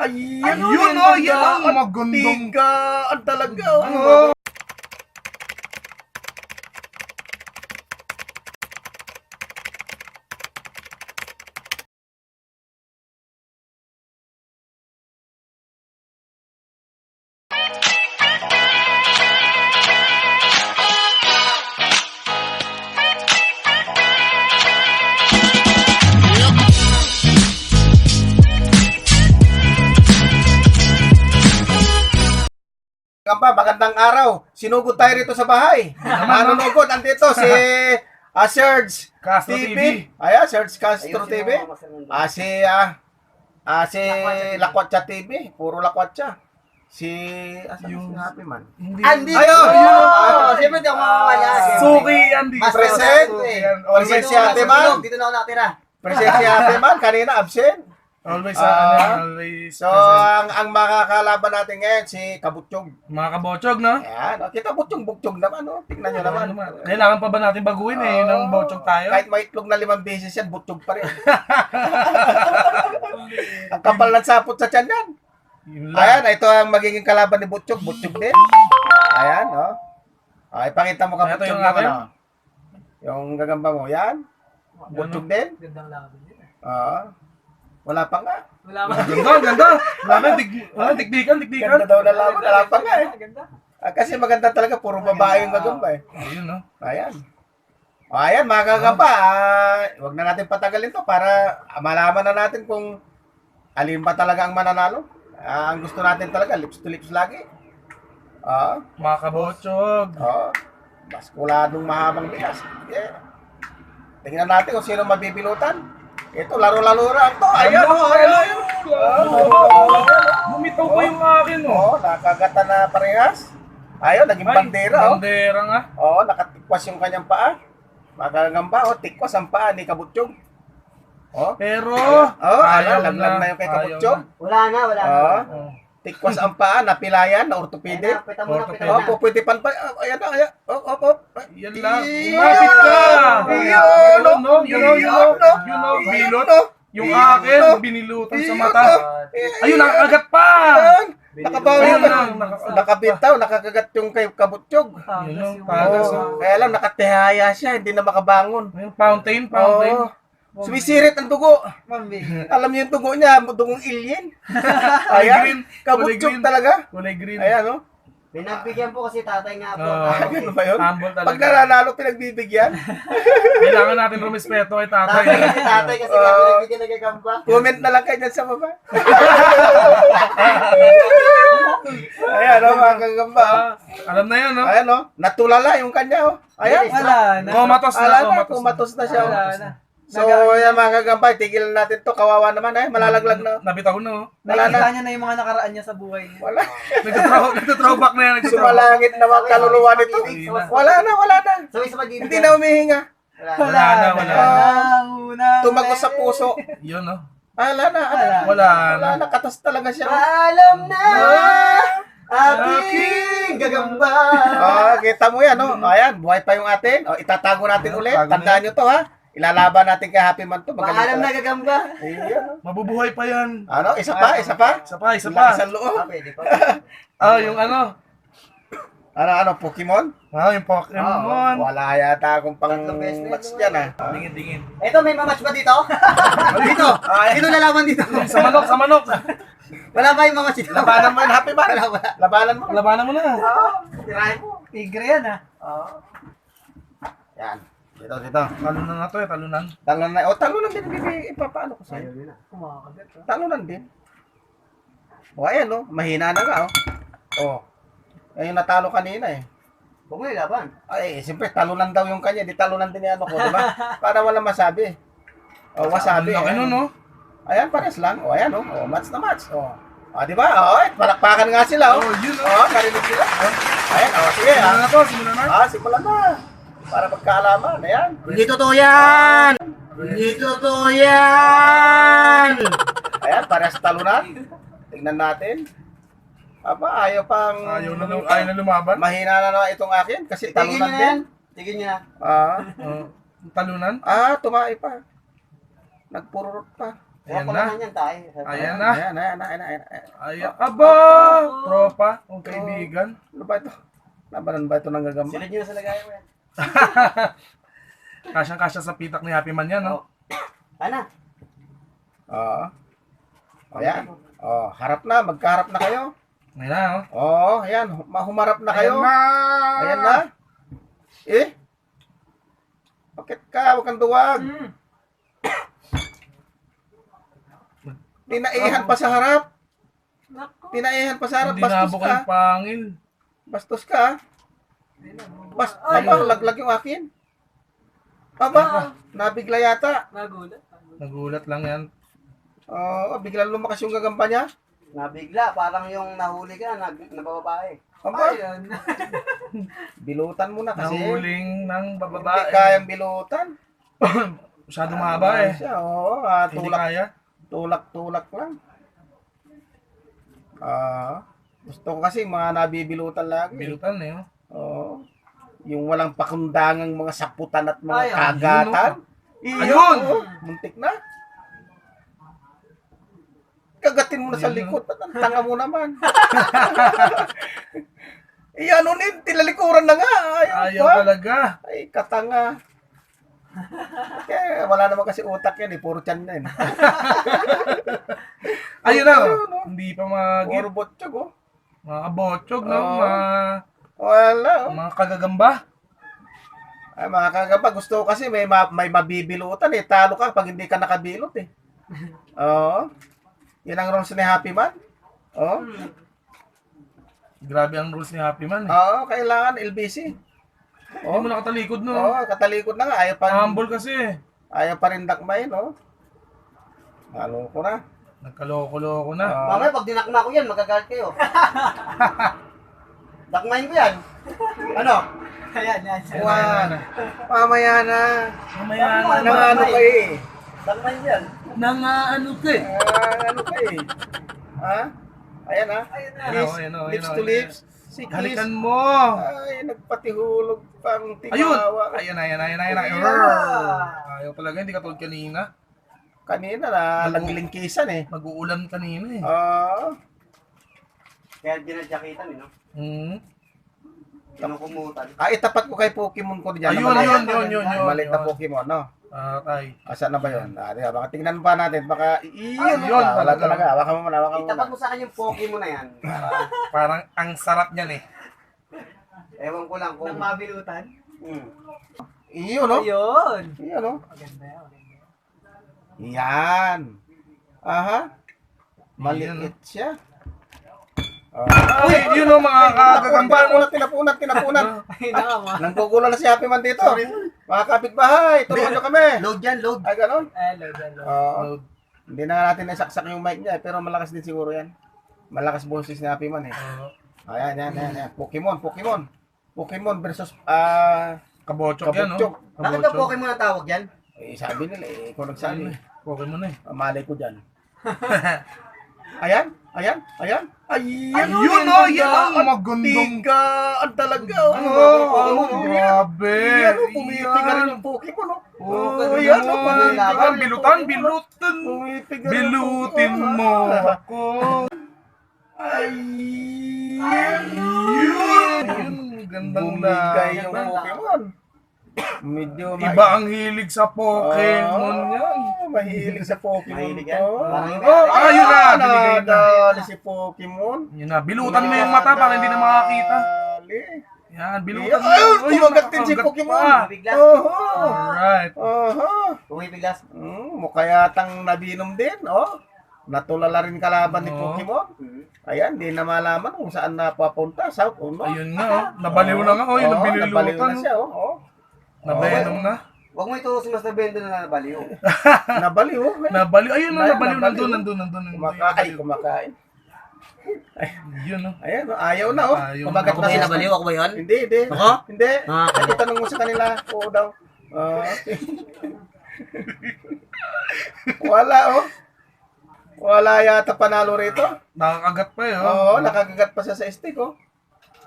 Ayun, oh, yan ang magandang. Tigaan talaga, oh. Kamba, magandang araw. Sinugod tayo rito sa bahay. Manunugod, andito si Serge Castro TV. TV. Ayan, Serge Castro TV. Si Lakwatsa TV. Puro Lakwatsa. Si Happy Man. Hindi. Andy! Ayun! Siyempre di ako makakawala. Suki Andy. Mas Present. Always Si Ate Man. Dito na ako nakatira. Present si Ate Man. Kanina absent. Always, always. So, ang makakalaban natin ngayon, si Kabutsyog. Mga kabotsog, no? Ayan. Kita butsyog naman. Tignan nyo naman. Kailangan pa ba natin baguhin Yun ang botsog tayo? Kahit maitlog na 5 beses yan, butsyog pa rin. Ang kapal ng sapot sa tiyan yan. Yun lang. Ayan, ito ang magiging kalaban ni Butsyog. Butsyog din. Ayan, oh. Ipakita mo ka Ito Butsyog yung naman, akin? oh. Yung gagamba mo. Yan. Butsyog din. Gandang laban yun. Oo. Wala pa nga. Wala ba? Ganda. Dikdikan. Ganda daw na laban. Wala pa nga eh. Ganda. Kasi maganda talaga. Puro babae yung gagamba eh. Ayun, no? Ayan. Ayan, mga gagamba. Huwag na natin patagalin to para malaman na natin kung alin ba talaga ang mananalo. Ang gusto natin talaga, lips to lips lagi. Mga kabotsog. Maskuladong mahabang bias. Yeah. Tingnan natin kung sino mabibilutan. Ito, laro-laro lang to. Ayan, ayan. Bumitaw pa yung akin, oh. Nakagata na parehas. Ayun, naging bandera, Bandera nga. nakatikwas yung kanyang paa. Magagamba, tikwas ang paa ni Kabutsyog. Pero, Laglag na yung kay Kabutsyog. Wala na. Oh. Tikwas ang paa, napilayan, na orthopedic. Pita mo na. Opo, pwede pan pa. Ayan na, ayan. Yan lang. Iya. Umapit ka! Yun, You know, bilot. Yung akin, binilutan sa mata. Ayun, nakakagat pa! Nakabawi Ayun pa. lang, Nakabitaw, nakakagat yung kay Kabutsyog. Yun lang, tagas. Kaya lang, nakatihaya siya, hindi na makabangon. Ayun, fountain. Sumisirit ang dugo. Mambi. Alam niyo yung dugo niya, dugong alien. Ayan, Kabutsyog green. talaga. Kulay green. Ayan, Pinagbigyan po kasi tatay nga po. Ganun ba yun? Humble talaga. Pag nananalo, pinagbibigyan. Kailangan natin rumispeto kay tatay. Tatay kasi nga pinagbigyan na gagamba. Comment na lang kayo dyan sa baba. Ayan, mga kagamba. Alam na yan, no? Ayan, natulala yung kanya, Ayan. Wala na. Kumatos na. Kumatos na siya. Wala na. So, yan mga kagamba, tigilan natin to. Kawawa naman, malalaglag na. Nabitaw na, oh. Nakikita niya na yung mga nakaraan niya sa buhay niya. Wala. Nagtatrowback na yan. Sumalangit na mga kaluluwa nito. Wala na. So, isa mag-ibig. Hindi na humihinga. Wala na. Tumagos sa puso. Yun, no? Wala na. Wala na. Katas talaga siya. Alam na ating gagamba. Kita mo yan, Ayan, buhay pa yung atin. Itatago natin ulit. Tandaan nyo to, Ilalaban natin kay Happy Man to. Maalam na gagamba. Ayan. Mabubuhay pa yan. Isa pa? Isa pa. Lakas ang loob. Pwede pa. Yung ano? Pokemon? Yung Pokemon. Wala yata akong pang Tatlong beses na match yun, dyan, Tingin. Ito, may mamatch ba dito? Dito. Sino lalaban dito? Sa manok. Wala ba yung mamatch dito? Labanan mo yun, Happy Man. Wala. Labanan mo. Labanan mo na. Tirahin mo. Tigre yan, ha? Yan. Dito. Talunan na to, talunan. Talunan din. Ipapaano ko sa'yo. Kumakagat, ha? Talunan din. Ayan, mahina na nga, Yung natalo kanina, Huwag mo ilaban. Ay, siyempre, talunan daw yung kanya. Di talunan din yan ako, di ba? Para walang masabi. Wasabi. Laki nun, no? Ayan, pares lang. Ayan, match na match. Di ba? Palakpakan nga sila, Yun, narinig sila. Ayan, sige, Simulan na. Simulan na. Para magkaalaman. Ayan. Hindi totoo yan! Ayan, pares talunan. Tingnan natin. Ayaw Ayaw na lumaban. Mahina na itong akin kasi talunan din. Tigil niya. Talunan? Tumai pa. Nagpururot pa. Ayan Wala na. naman yan tayo. Ayan na. Ayan. Ayan. Aba! Tropa. Ang kaibigan. Ano ba ito? Labanan ba ito ng gagamba? Silid nyo na sa lagayan mo yan. Kasyang-kasya sa pitak ni Happy Man yan, no? Ana. Oo. Ayan. Oh, harap na. Magkaharap na kayo. Ayan na, oh. Oo, ayan. Humarap na kayo. Ayan na! Ayan na. Eh? Bakit ka? Huwag kang duwag. Tinaihan pa sa harap. Tinaihan pa sa harap. Hindi Bastos nabok ka. yung pangil. Bastos ka. Aba, laglag yung akin. Aba, nabigla yata. Nagulat lang yan. Oo, bigla lumakas yung gagamba niya. Nabigla, parang yung nahuli ka, nabababae. Aba, bilutan mo na kasi. Nahuling ng Hindi bababae. kayang bilutan. Masyado mahaba eh. Siya, oo, Hindi tulak, kaya. tulak lang. Gusto ko kasi mga nabibilutan lagi. Bilutan eh, oh. Oo. Yung walang pakundangang mga saputan at mga Ay, kagatan. Ayun! Oo, muntik na. Kagatin mo na sa Ayun, likod. Ang tanga mo naman. Ano tilalikuran na nga. Ayaw pa. talaga. Ay, katanga. Kaya wala naman kasi utak yan eh. Puro tiyan na yun. Ayun na, Ayun, oh. oh. Hindi pa magit. Puro botsyog oh. Mga abotsog, no? Oo. Wala oh. Mga kagagamba. Ay, mga kagaba, gusto ko kasi may mabibilutan eh. Talo ka pag hindi ka nakabilot eh. Oo. Yan ang rules ni Happy Man. Oo. Grabe ang rules ni Happy Man eh. Oo, kailangan LBC. Hindi mo nakatalikod, no? Oo, katalikod na nga. Humble kasi eh. Ayaw pa rin dakmayin, no? Halo ko na. Nagkaloko-loko na. Mamaya pag dinakma ko yan, magagalit kayo. Dakmahin ko yan. Ano? Ayan na. Mamaya na. Mamaya na. Nangano ka eh. Dakmahin ko yan. Ano ka eh. Ano ka eh. Ha? Ayan ha. Kiss, Ayan, oh, lips ayan, to oh, lips. Si kiss. Halikan mo. Ay, nagpatihulog pang Ayun. timawa. Ayan. Ayaw talaga, hindi katulad kanina. Kanina na naglingkisan eh. Mag-uulan kanina eh. Kaya dinadyakitan, no? Kinukumutan. Itapat ko kay Pokemon ko diyan. Ayun. Maliit na Pokemon, no? Tay. Asan na ba yun? Baka tingnan pa natin. Baka, Yun, wala talaga. talaga. Hawakan mo muna. Itapat mo sa akin yung Pokemon na yan. Parang ang sarap niyan eh. Ewan ko lang kung... mabilutan? Iyon, no? Ayun. Iyon, no? Maganda yan. Yan. Aha. Iyon, Maliit siya. Uy, yun o mga kagagamba. Tinapunan. Ay, nakama. Nanggugulo na si Happy Man dito. Mga kapitbahay, turuan nyo kami. Load yan, load. Ay, ganon. Hello, hello. Oo. Hindi na natin nasaksak yung mic niya, pero malakas din siguro yan. Malakas boses ni Happy Man eh. Ayan. Pokemon versus Kabotsok yan, Kabotsok. no? Bakit ba Pokemon ang tawag yan? sabi nila eh, ikaw nagsabi. Pokemon eh. Malay ko dyan. Ayan. Ayun, oh, yan ang magandang. Tigaan talaga. Grabe. Yan, oh, pumitiga rin yung Pokemon, oh. Yan, Bilutan. bilutan. Pumitiga rin yung Bilutin Pokemon. mo ako. Ayun, gandang Bumigay yung laban. Pokemon. Medyo Iba ang hilig sa Pokemon yan. Mahilig sa Pokemon Mahilig to. yan. Parang yun. Ayun na, binigay na. Nadali si Pokemon. Yun na, bilutan mo yung mata para hindi na makakita. Nadali. Yan, bilutan mo. Ayun, Ayun, kumagat din si nakagat Pokemon. pa. Biglas. Alright. Tumibiglas. Mukha yatang nabinom din, oh. Natulala rin kalaban ni Oo. Pokemon. Ayan, di na malaman kung saan napapunta. South o North. Ayun nga, oh. Nabaliw na nga, oh. Yun ang Nabaliw na binilutan. siya, oh. Nabenom na. Huwag mo ito si Master Bendo na nabaliw. Nabaliw, oh. Nabaliw. Ayun na, nabaliw. Nabaliw. Nandun. Kumakain. Yun, oh. Ayan, oh, ayaw na, oh. Ayaw Kumagat na. na siya. Ako ba yun? Hindi. Ako? Hindi. Ah, Ay, tanong mo sa kanila. Oo daw. Wala, oh. Wala yata panalo rito. Nakakagat pa eh, oh. Oo, nakagagat pa siya sa stick, oh.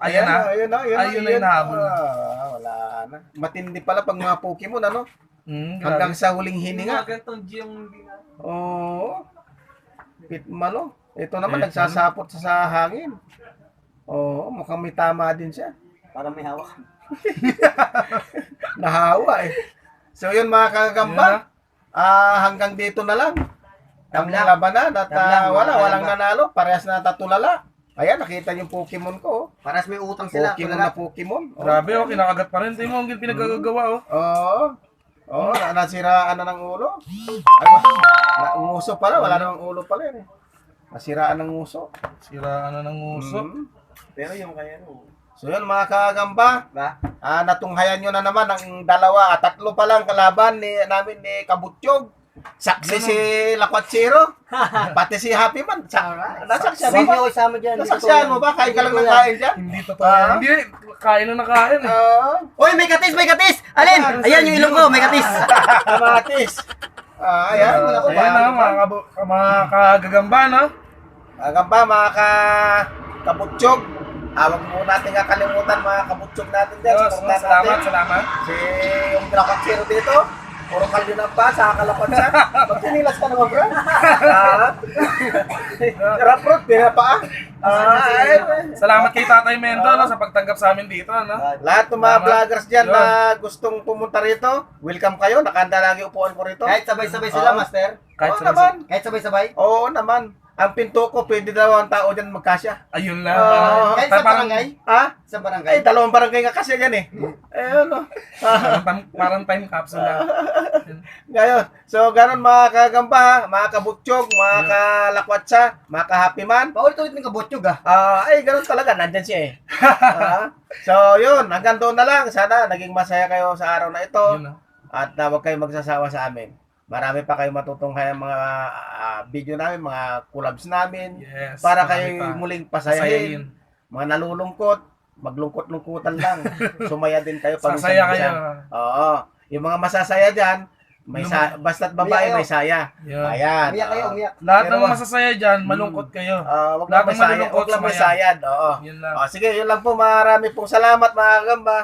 Ayan na. Ayun na. Ayun na, hinahabol na. Wala na. Matindi pala pag mga Pokemon, ano? Hanggang Grabe. sa huling hininga. Gantong G yung hindi na. Oo. Pitman, oh. Ito naman, Pitman. nagsasapot sa hangin. Oo, mukhang may tama din siya. Parang may hawak. Nahawa eh. So yun mga kagamba, hanggang dito na lang. Ang Tabla. labanan at Tabla, mga walang kagamba. nanalo. Parehas na tatulala. Ayan, nakita yung Pokemon ko. Oh. Parang may utang sila. Pokemon Tulala. na Pokemon. Oh. Grabe, oh, kinakagat pa rin. Tingnan mo, ang pinagagagawa, oh. Oo. Oo, nasiraan na ng ulo. Ay, nguso pala, wala namang ulo pala yun eh. Nasiraan ng nguso. Siraan na ng uso. Pero yung kaya no. So yun mga kagamba, Ba? natunghayan nyo na naman ang tatlo pa lang kalaban namin ni Kabutsyog. Saksi si Lakwatsiro, pati si Happy Man. Nasaksihan Huwag mo ba? niyo ako isama dyan. Nasaksihan mo ba? Kain ka lang ng kain dyan? Hindi totoo. Hindi, kain na nakain, eh. Uy, may katis, may katis! Alin? Ayan yung ilong ko, may katis. Kamatis. Ayan, wala ko Ayan na, mga kagagamba, no? Kagamba, mga Kabutsyog. Huwag mo natin kakalimutan mga Kabutsyog natin dyan. Yes, Supportan salamat, natin. salamat. Si yung Lakwatsiro dito. Puro kalyo na pa, sa kalapad siya. Magtinilas ka naman, bro. Sarap, bro. Pinapaa. Salamat kay Tatay Mendo, no, sa pagtanggap sa amin dito, no? Lahat ng mga Salamat. vloggers dyan Yun. na gustong pumunta rito, welcome kayo. Nakanda lagi upuan ko rito. Kahit sabay-sabay sila, Oo. master. Kahit Oo sa naman. Kahit sabay-sabay. Oo naman. Ang pinto ko, pwede daw ang tao dyan magkasya. Ayun lang. Kahit sa Parang- barangay. Ha? Sa Ay, barangay. dalawang barangay nga kasya yan eh. Ano? Parang time capsule lang. Ngayon, so ganun mga kagamba, ha? Mga kabutsyog, mga kalakwatsa, mga kahappy man. Paulit-ulit ng kabotyog ah. Ay, ganun talaga, nandyan siya eh. So, yun, hanggang doon na lang. Sana naging masaya kayo sa araw na ito. Yun, no? At huwag kayong magsasawa sa amin. Marami pa kayong matutunghay mga video namin, mga collabs namin. Yes. Para marami kayo pa. muling Pasayahin. pasayahin. Mga nalulungkot, maglungkot-lungkutan lang. Sumaya din kayo pag Sasaya kayo. Oo. Yung mga masasaya dyan, basta't babae Umiyak may saya. Yun. Ayan. Umiyak kayo, umiyak. Lahat Pero ng masasaya dyan, malungkot kayo. Wag Lahat lang may ng saya, malulungkot, wag lang may sumaya. sayad. Oo. Yun lang. Sige, yun lang po. Marami pong salamat mga kagamba.